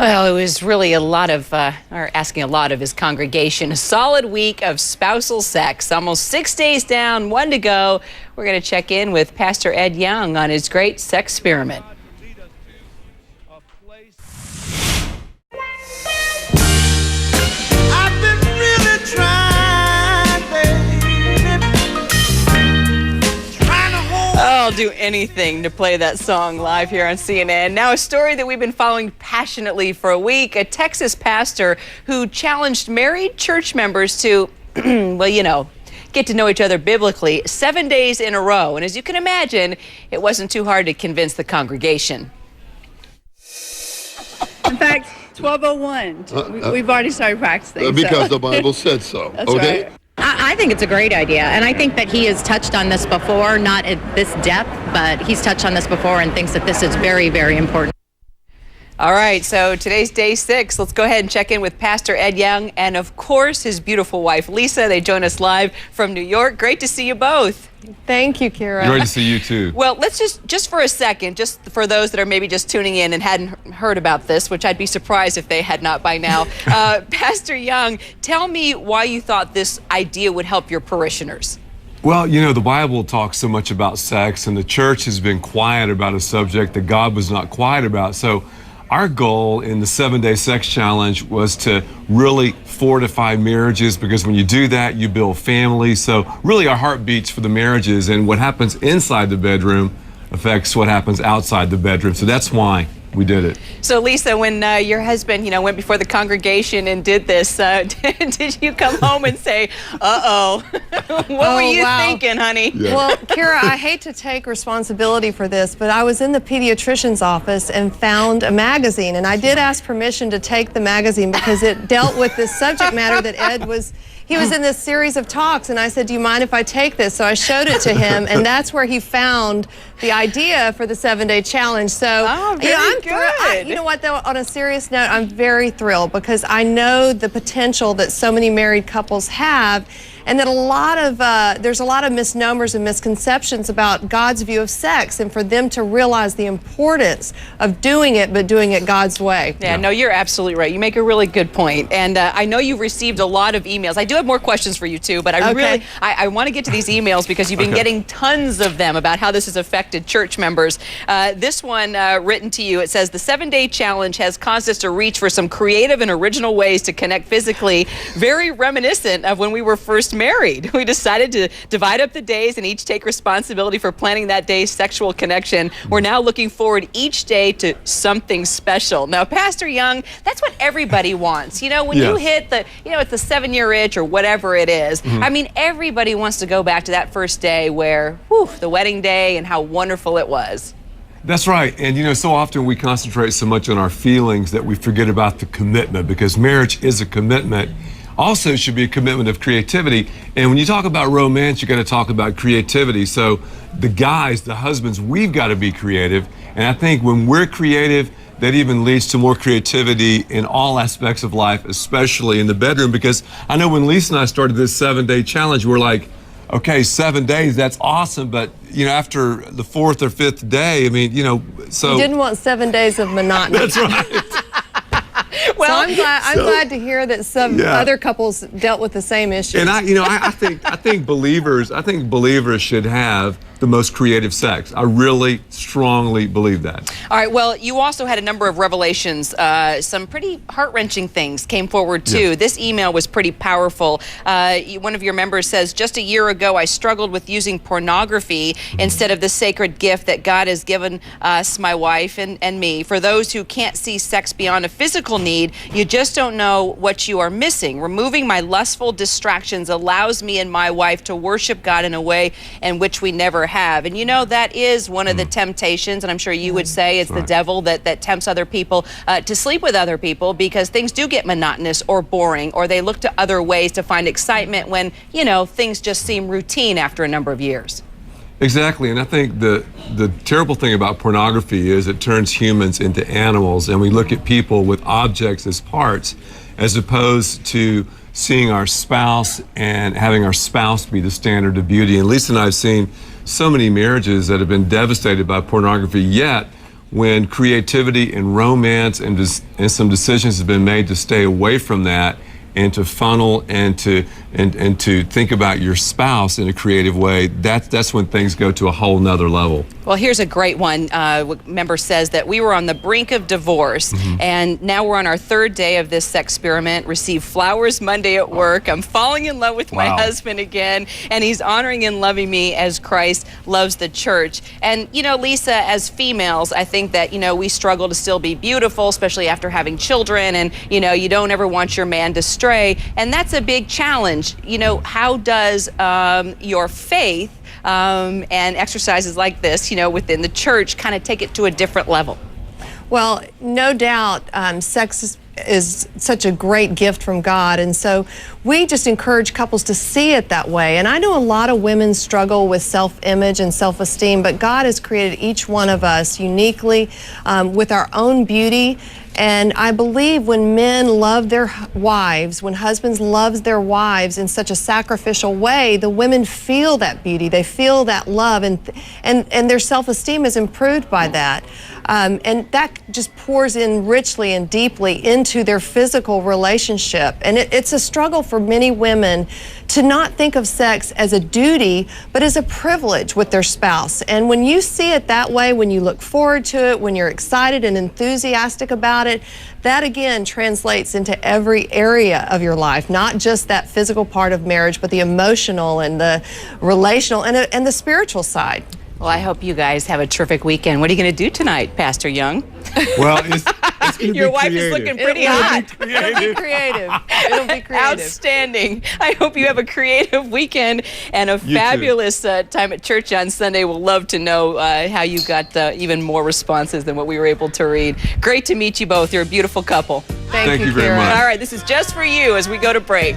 Well, it was really asking a lot of his congregation. A solid week of spousal sex. Almost 6 days down, 1 to go. We're going to check in with Pastor Ed Young on his great sex experiment. I'll do anything to play that song live here on CNN. Now, a story that we've been following passionately for a week. A Texas pastor who challenged married church members to, get to know each other biblically 7 days in a row. And as you can imagine, it wasn't too hard to convince the congregation. In fact, 12:01. We've already started practicing. Because the Bible said so. That's okay? right. I think it's a great idea, and I think that he has touched on this before, not at this depth, but he's touched on this before and thinks that this is very, very important. All right, so today's day 6. Let's go ahead and check in with Pastor Ed Young and, of course, his beautiful wife, Lisa. They join us live from New York. Great to see you both. Thank you, Kira. Great to see you, too. Well, let's just for a second, just for those that are maybe just tuning in and hadn't heard about this, which I'd be surprised if they had not by now. Pastor Young, tell me why you thought this idea would help your parishioners. Well, the Bible talks so much about sex, and the church has been quiet about a subject that God was not quiet about. So our goal in the 7-day sex challenge was to really fortify marriages, because when you do that, you build families. So really our heart beats for the marriages, and what happens inside the bedroom affects what happens outside the bedroom. So that's why we did it. So Lisa, when your husband, went before the congregation and did this, did you come home and say, uh-oh, what were you thinking, honey? Yeah. Well, Kira, I hate to take responsibility for this, but I was in the pediatrician's office and found a magazine, and I did ask permission to take the magazine because it dealt with this subject matter that Ed was in this series of talks, and I said, do you mind if I take this? So I showed it to him, and that's where he found the idea for the 7-day challenge. So, I'm good. You know what, though, on a serious note, I'm very thrilled because I know the potential that so many married couples have, and that there's a lot of misnomers and misconceptions about God's view of sex, and for them to realize the importance of doing it, but doing it God's way. Yeah, no, you're absolutely right. You make a really good point. And I know you've received a lot of emails. I do have more questions for you, too, but I want to get to these emails because you've been getting tons of them about how this has affected church members. This one written to you, it says, the 7-day challenge has caused us to reach for some creative and original ways to connect physically, very reminiscent of when we were first married. We decided to divide up the days and each take responsibility for planning that day's sexual connection. We're now looking forward each day to something special. Now, Pastor Young, that's what everybody wants. When you hit the, it's the 7-year itch or whatever it is. I mean, everybody wants to go back to that first day where, the wedding day and how wonderful it was. That's right. And so often we concentrate so much on our feelings that we forget about the commitment, because marriage is a commitment. Also should be a commitment of creativity. And when you talk about romance, you got to talk about creativity. So the guys, the husbands, we've got to be creative. And I think when we're creative, that even leads to more creativity in all aspects of life, especially in the bedroom. Because I know when Lisa and I started this 7-day challenge, we're like, okay, 7 days, that's awesome. But, after the 4th or 5th day, so. You didn't want 7 days of monotony. That's right. Well, so I'm glad to hear that some other couples dealt with the same issue. And I think believers should have the most creative sex. I really strongly believe that. All right. Well, you also had a number of revelations. Some pretty heart-wrenching things came forward too. Yes. This email was pretty powerful. One of your members says, just a year ago, I struggled with using pornography instead of the sacred gift that God has given us, my wife and me. For those who can't see sex beyond a physical need, you just don't know what you are missing. Removing my lustful distractions allows me and my wife to worship God in a way in which we never have. And that is one of the temptations, and I'm sure you would say it's the devil that tempts other people to sleep with other people, because things do get monotonous or boring, or they look to other ways to find excitement when, things just seem routine after a number of years. Exactly, and I think the terrible thing about pornography is it turns humans into animals, and we look at people with objects as parts, as opposed to seeing our spouse and having our spouse be the standard of beauty. And Lisa and I have seen so many marriages that have been devastated by pornography, yet when creativity and romance and some decisions have been made to stay away from that and to funnel and to think about your spouse in a creative way, that's when things go to a whole nother level. Well, here's a great one. Member says that we were on the brink of divorce, and now we're on our third day of this experiment. Received flowers Monday at work. I'm falling in love with my husband again, and he's honoring and loving me as Christ loves the church. And, you know, Lisa, as females, I think that, you know, we struggle to still be beautiful, especially after having children, and, you know, you don't ever want your man to stray, and that's a big challenge. You know, how does your faith and exercises like this, you know, within the church kind of take it to a different level? Well, no doubt, sex is such a great gift from God, and so we just encourage couples to see it that way. And I know a lot of women struggle with self-image and self-esteem, but God has created each one of us uniquely with our own beauty. And I believe when men love their wives, when husbands love their wives in such a sacrificial way, the women feel that beauty, they feel that love, and their self-esteem is improved by that. And that just pours in richly and deeply into their physical relationship. And it's a struggle for many women to not think of sex as a duty, but as a privilege with their spouse. And when you see it that way, when you look forward to it, when you're excited and enthusiastic about it, that again translates into every area of your life, not just that physical part of marriage, but the emotional and the relational and the spiritual side. Well, I hope you guys have a terrific weekend. What are you going to do tonight, Pastor Young? Well, it's gonna Your be wife creative. is looking pretty hot. It'll be creative. It'll be creative. Outstanding. I hope you have a creative weekend and a fabulous time at church on Sunday. We'll love to know how you got even more responses than what we were able to read. Great to meet you both. You're a beautiful couple. Thank you very Kira. much. All right, this is Just For You as we go to break.